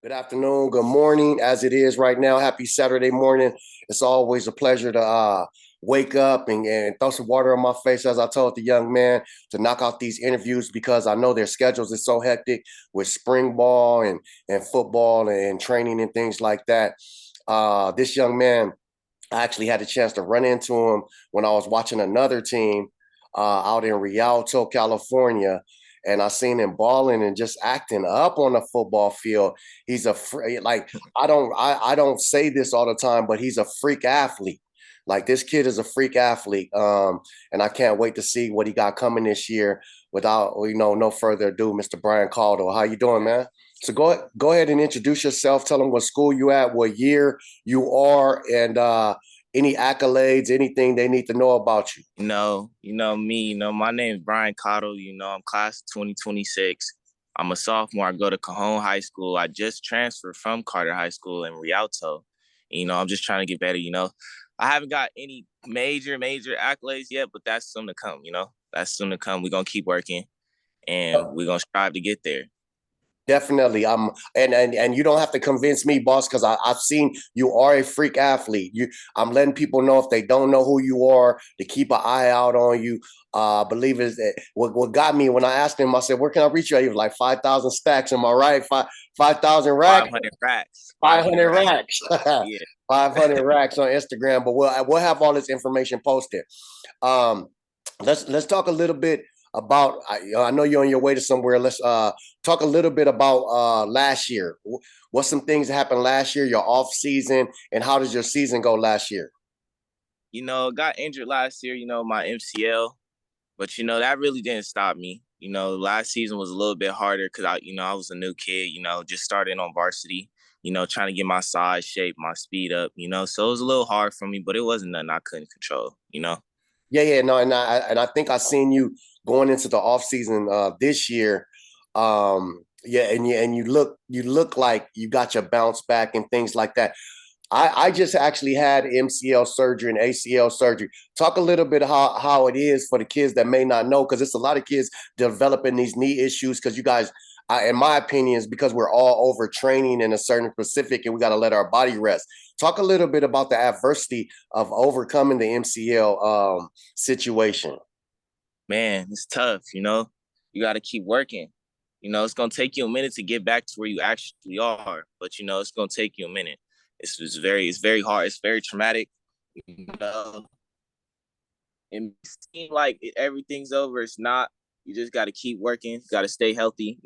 Good afternoon, good morning, as it is right now. Happy Saturday morning. It's always a pleasure to wake up and throw some water on my face, as I told the young man, to knock out these interviews because I know their schedules is so hectic with spring ball and football and training and things like that. This young man, I actually had a chance to run into him when I was watching another team out in Rialto, California, and I seen him balling and just acting up on the football field. He's like I don't say this all the time, but he's a freak athlete. Like this kid is a freak athlete, and I can't wait to see what he got coming this year. Without no further ado, Mr. Brian Caudle, how you doing, man? So go ahead and introduce yourself. Tell them what school you at, what year you are, and any accolades, anything they need to know about you. Me, my name is Brian Caudle. I'm class of 2026. I'm a sophomore. I go to Cajon High School. I just transferred from Carter High School in Rialto. I'm just trying to get better. I haven't got any major accolades yet, but that's soon to come. That's soon to come. We're going to keep working and we're going to strive to get there. Definitely. And you don't have to convince me, boss, because I've seen you are a freak athlete. I'm letting people know if they don't know who you are to keep an eye out on you. I believe is that what got me when I asked him, I said, where can I reach you? He was like 5,000 stacks. Am I right? 5,000 racks? 500 racks. 500 racks. Yeah. 500 racks on Instagram. But we'll have all this information posted. Um, let's talk a little bit about. I know you're on your way to somewhere. Let's talk a little bit about last year. What's some things that happened last year? Your off season, and how did your season go last year? Got injured last year. My MCL, but that really didn't stop me. Last season was a little bit harder because I was a new kid. Just starting on varsity. Trying to get my size, shape, my speed up. So it was a little hard for me, but it wasn't nothing I couldn't control. Yeah, no, and I think I seen you going into the off season this year. Yeah, and you look like you got your bounce back and things like that. I just actually had MCL surgery and ACL surgery. Talk a little bit how it is for the kids that may not know, because it's a lot of kids developing these knee issues. Because you guys, in my opinion, is because we're all overtraining in a certain specific, and we got to let our body rest. Talk a little bit about the adversity of overcoming the MCL situation. Man, it's tough. You got to keep working. It's gonna take you a minute to get back to where you actually are, but it's gonna take you a minute. It's very hard. It's very traumatic. You know, it seems like everything's over. It's not. You just got to keep working. Got to stay healthy.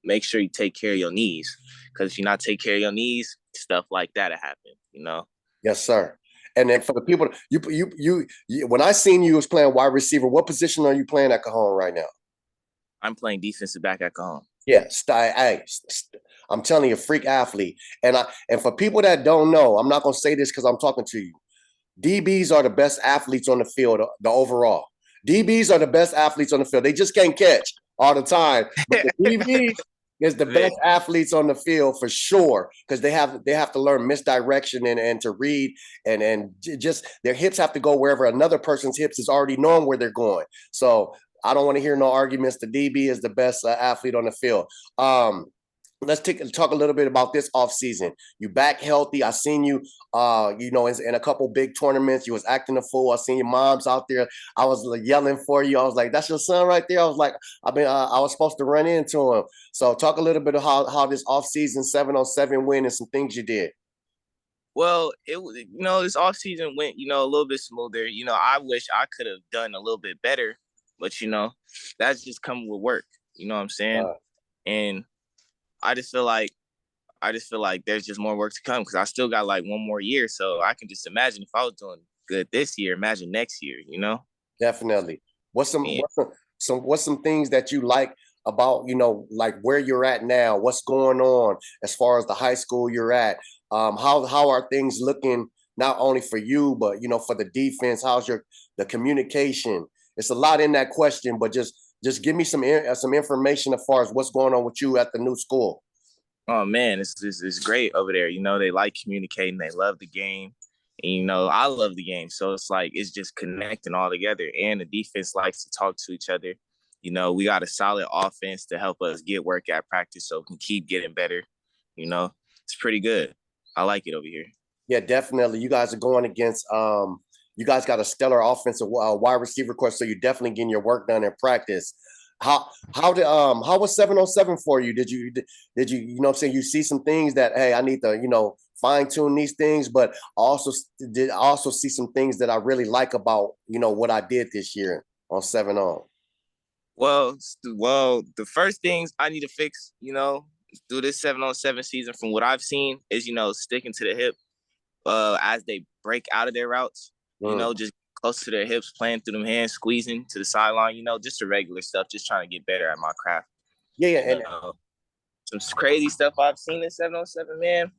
Make sure you take care of your knees, because if you not take care of your knees, stuff like that will happen. Yes, sir. And then for the people, when I seen you was playing wide receiver, what position are you playing at Cajon right now? I'm playing defensive back at Cajon. Yeah, I'm telling you, freak athlete. And for people that don't know, I'm not gonna say this because I'm talking to you. DBs are the best athletes on the field, the overall. DBs are the best athletes on the field. They just can't catch all the time. But the DBs is the best athletes on the field for sure, because they have to learn misdirection and to read and just their hips have to go wherever another person's hips is already knowing where they're going. So I don't want to hear no arguments. The DB is the best athlete on the field. Let's talk a little bit about this offseason. You back healthy. I seen you, in a couple big tournaments. You was acting a fool. I seen your moms out there. I was yelling for you. I was like, "That's your son right there." I was like, I was supposed to run into him. So talk a little bit of how this offseason 7-on-7 win and some things you did. Well, this off season went a little bit smoother. I wish I could have done a little bit better, but that's just coming with work. You know what I'm saying? And I just feel like there's just more work to come, because I still got like one more year. So I can just imagine if I was doing good this year, imagine next year. Definitely. What's some Yeah. what's some things that you like about, like where you're at now? What's going on as far as the high school you're at? How are things looking not only for you, but for the defense? How's the communication? It's a lot in that question, but just give me some information as far as what's going on with you at the new school. Oh man, it's great over there. They like communicating. They love the game. And, I love the game. So it's like it's just connecting all together. And the defense likes to talk to each other. We got a solid offense to help us get work at practice so we can keep getting better. It's pretty good. I like it over here. Yeah, definitely. You guys are going against you guys got a stellar offensive wide receiver course, so you're definitely getting your work done in practice. How was 7-on-7 for you? Did you you know what I'm saying, you see some things that, hey, I need to, fine tune these things, but also see some things that I really like about, what I did this year on 7 on. Well, the first things I need to fix, through this 7-on-7 season, from what I've seen, is sticking to the hip as they break out of their routes. Just close to their hips, playing through them hands, squeezing to the sideline. Just the regular stuff. Just trying to get better at my craft. Yeah, yeah, You know, some crazy stuff I've seen in 7-on-7, man.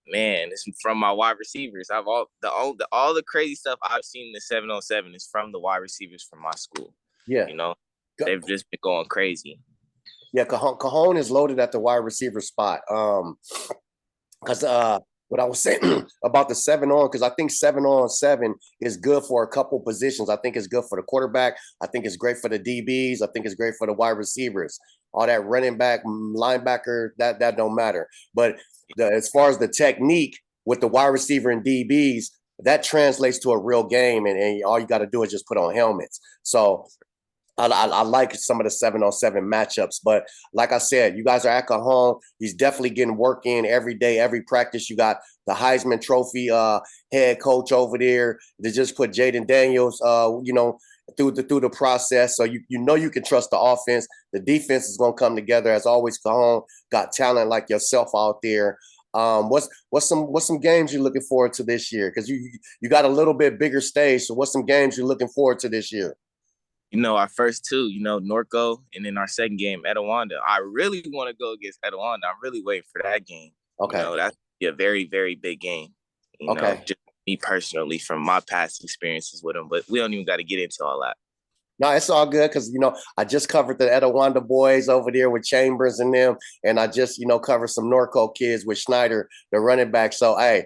Man, it's from my wide receivers. All the crazy stuff I've seen in the 7-on-7 is from the wide receivers from my school. yeah. They've just been going crazy. Yeah, Cajon is loaded at the wide receiver spot. Because what I was saying about the 7-on, because I think 7-on-7 is good for a couple positions. I think it's good for the quarterback. I think it's great for the DBs. I think it's great for the wide receivers. All that running back, linebacker, that don't matter. But as far as the technique with the wide receiver and DBs, that translates to a real game, and all you got to do is just put on helmets. So I like some of the 7-on-7 matchups, but like I said, you guys are at Cajon. He's definitely getting work in every day, every practice. You got the Heisman Trophy head coach over there. They just put Jaden Daniels, through the process. So you you can trust the offense. The defense is going to come together as always. Cajon got talent like yourself out there. What's some games you're looking forward to this year? Because you got a little bit bigger stage. So what's some games you're looking forward to this year? Our first two, Norco, and then our second game, Etowanda. I really want to go against Etowanda. I'm really waiting for that game. Okay. That's a very, very big game. Just me personally from my past experiences with them, but we don't even got to get into all that. No, it's all good because, I just covered the Etowanda boys over there with Chambers and them, and I just, covered some Norco kids with Schneider, the running back. So, hey,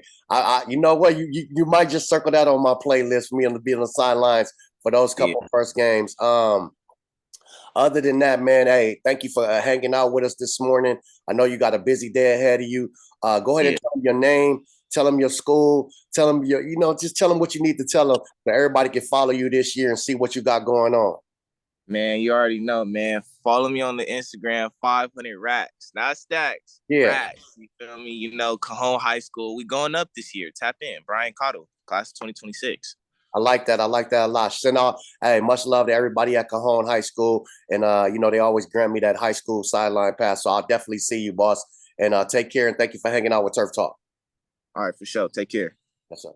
you know what? You might just circle that on my playlist for me to be on the sidelines for those couple first games. Other than that, man, hey, thank you for hanging out with us this morning. I know you got a busy day ahead of you. Go ahead and tell them your name, tell them your school, tell them just tell them what you need to tell them so everybody can follow you this year and see what you got going on. Man, you already know, man. Follow me on the Instagram, 500 racks, not stacks. Yeah. Racks. You feel me? Cajon High School. We going up this year. Tap in. Brian Caudle, class of 2026. I like that. I like that a lot. Send out, hey, much love to everybody at Cajon High School. And, they always grant me that high school sideline pass. So I'll definitely see you, boss. And take care. And thank you for hanging out with Turf Talk. All right, for sure. Take care. Yes, sir.